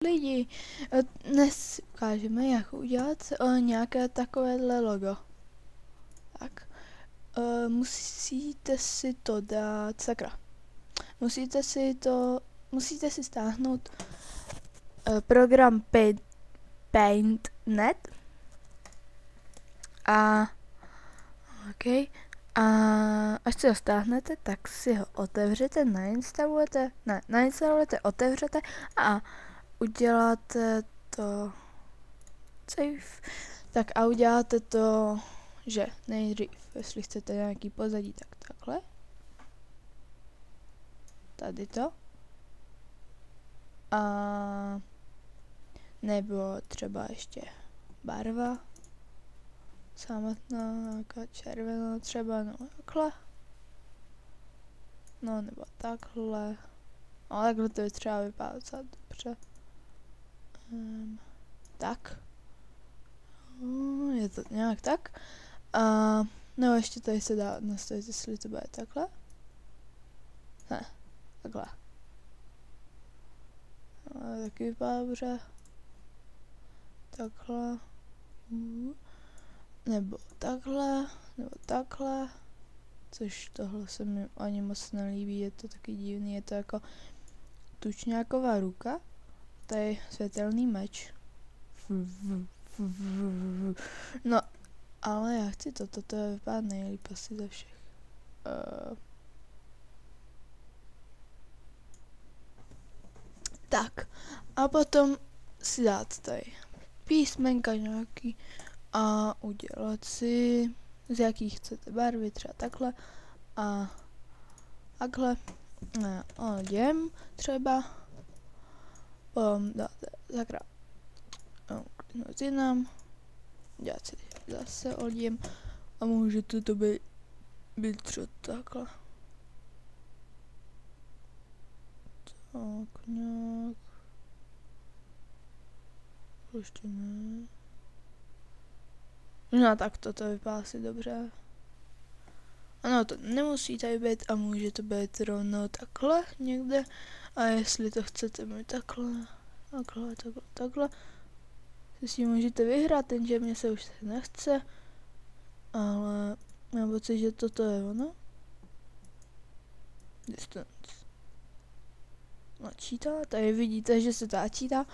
Lidi, dnes ukážeme, jak udělat nějaké takovéhle logo. Tak, musíte si to dát, sakra. Musíte si stáhnout program Paint.net a OK. A až si ho stáhnete, tak si ho otevřete, nainstalujete, otevřete a uděláte to save. Tak a uděláte to, že nejdřív, jestli chcete nějaký pozadí, tak takhle. Tady to. A nebo třeba ještě barva. Samotná, nějaká červená třeba, no takhle. No nebo takhle. No takhle to je třeba vypadá docela dobře. Tak. Je to nějak tak. A no ještě tady se dá nastavit, jestli to bude takhle. Ne, takhle. No, taky vypadá dobře. Takhle. Nebo takhle. Což tohle se mi ani moc nelíbí, je to taky divný, je to jako tučňáková ruka. Tady světelný meč. No, ale já chci toto je vypadá nejlíp asi ze všech. Tak, a potom si dát tady písmenka nějaký a udělat si, z jaký chcete barvy, třeba takhle a takhle. Oděm třeba, potom dáte zakra jinam, dělat si zase oděm a můžete to být třeba takhle. Tak nějak. Ještě ne. No tak toto vypadá asi dobře. Ano, to nemusí tady být a může to být rovnou takhle někde. A jestli to chcete mít takhle, si můžete vyhrát, jenže mě se už tak nechce. Ale mám pocit, že toto je ono. Distance. Načítá, tady vidíte, že se to načítá.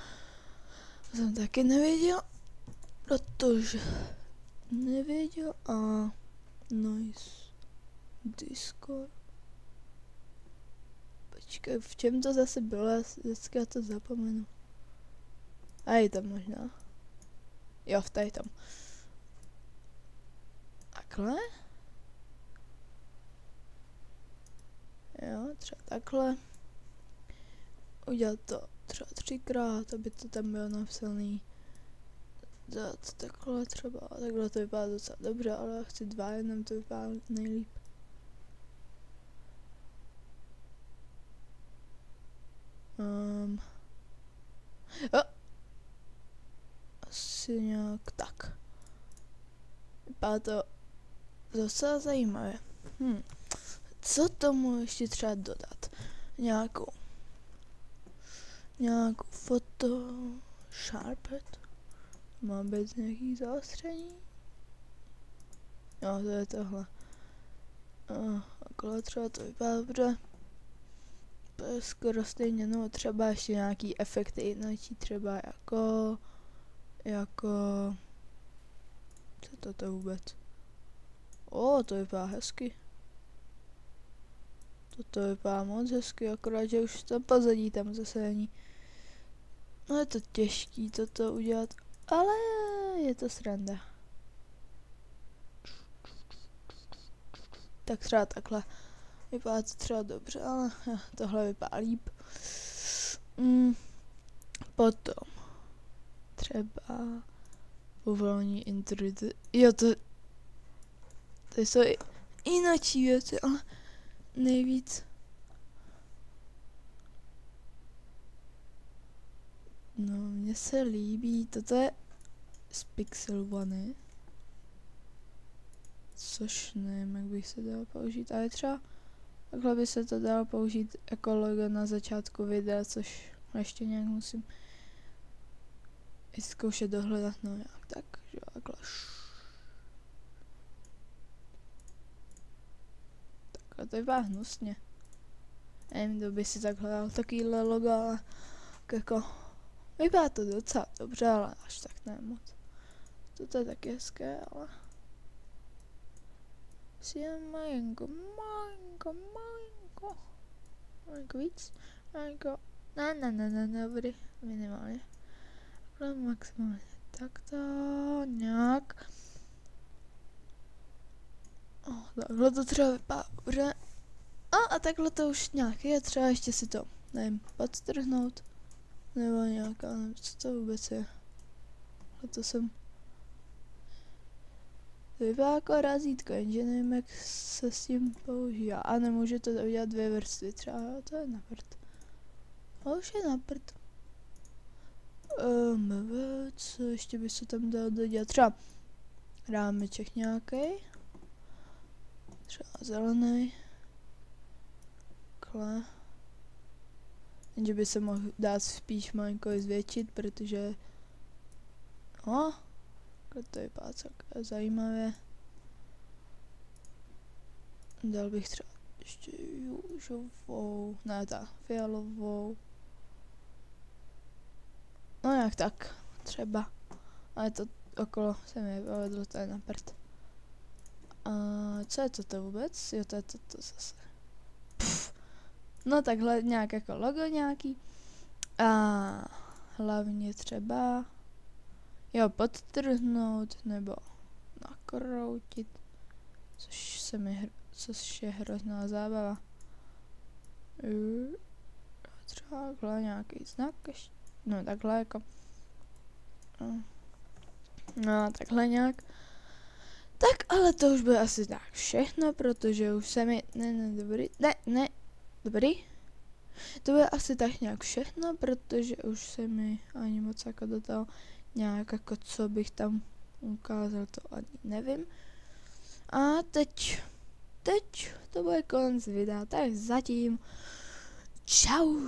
To jsem taky nevěděl, protože nevěděl a nice. Discord. Počkej, v čem to zase bylo? Vždycky já to zapomenu. A je tam možná. Jo, v tady tam. Takhle? Jo, třeba takhle. Udělat to třeba 3krát, aby to tam bylo napsaný. Dát takhle třeba, takhle to vypadá docela dobře, ale já chci 2, jenom to vypadá nejlíp. Asi nějak tak. Vypadá to docela zajímavé. Co tomu ještě třeba dodat? Nějakou foto sharpet. Má být nějaký zaostření? Jo, to je tohle. Takhle třeba to vypadá dobře. To je skoro stejně, no třeba ještě nějaký efekty jináčí, třeba co to vůbec? To vypadá hezky. Toto vypadá moc hezky, akorát, že už to pozadí tam zase není. No je to těžký toto udělat, ale je to sranda. Tak třeba takhle. Vypadá to třeba dobře, ale tohle vypadá líp. Potom třeba uvolní intrudy. Jo, to jsou jináčí věci, ale nejvíc. No, mně se líbí, toto je z Pixel One. Což nevím, jak bych se dal použít, ale třeba takhle by se to dalo použít jako logo na začátku videa, což ještě nějak musím zkoušet dohledat, no nějak tak, že takhle. Takhle to vypadá hnusně. Nevím, kdo by si takhle dal takovýhle logo, ale jako vypadá to docela dobře, ale až tak ne moc. To je taky hezké, ale si je malinko víc, ne, dobrý, minimálně. Takhle maximálně, takto, nějak. Takhle to třeba vypadá dobře. A takhle to už nějak je, třeba ještě si to, nevím, podstrhnout. Nebo nějaká, nevím, co to vůbec je. To jsem... To vypadá jako razítko, jenže nevím, jak se s tím používá. A nemůže to udělat 2 vrstvy třeba, to je na prd. A už je na prd. Co ještě by se tam dalo dodělat? Třeba rámeček nějaký. Třeba zelený. Takhle. Jenže by se mohl dát spíš malinko zvětšit, protože... to vypadá celkem zajímavě. Dal bych třeba ještě růžovou, ne ta fialovou. No nějak tak, třeba. Ale to okolo se mi povedlo, to je na prd. A co je to vůbec? Jo, to je to zase. No takhle nějak jako logo nějaký. A hlavně třeba podtrhnout nebo nakroutit, což je hrozná zábava. Třeba takhle nějaký znak ještě. No takhle jako. No takhle nějak. Tak ale to už bude asi tak všechno, protože už se mi... Dobrý. To bude asi tak nějak všechno, protože už se mi ani moc jako do toho nějak jako co bych tam ukázal, to ani nevím. A teď to bude konec videa, tak zatím čau.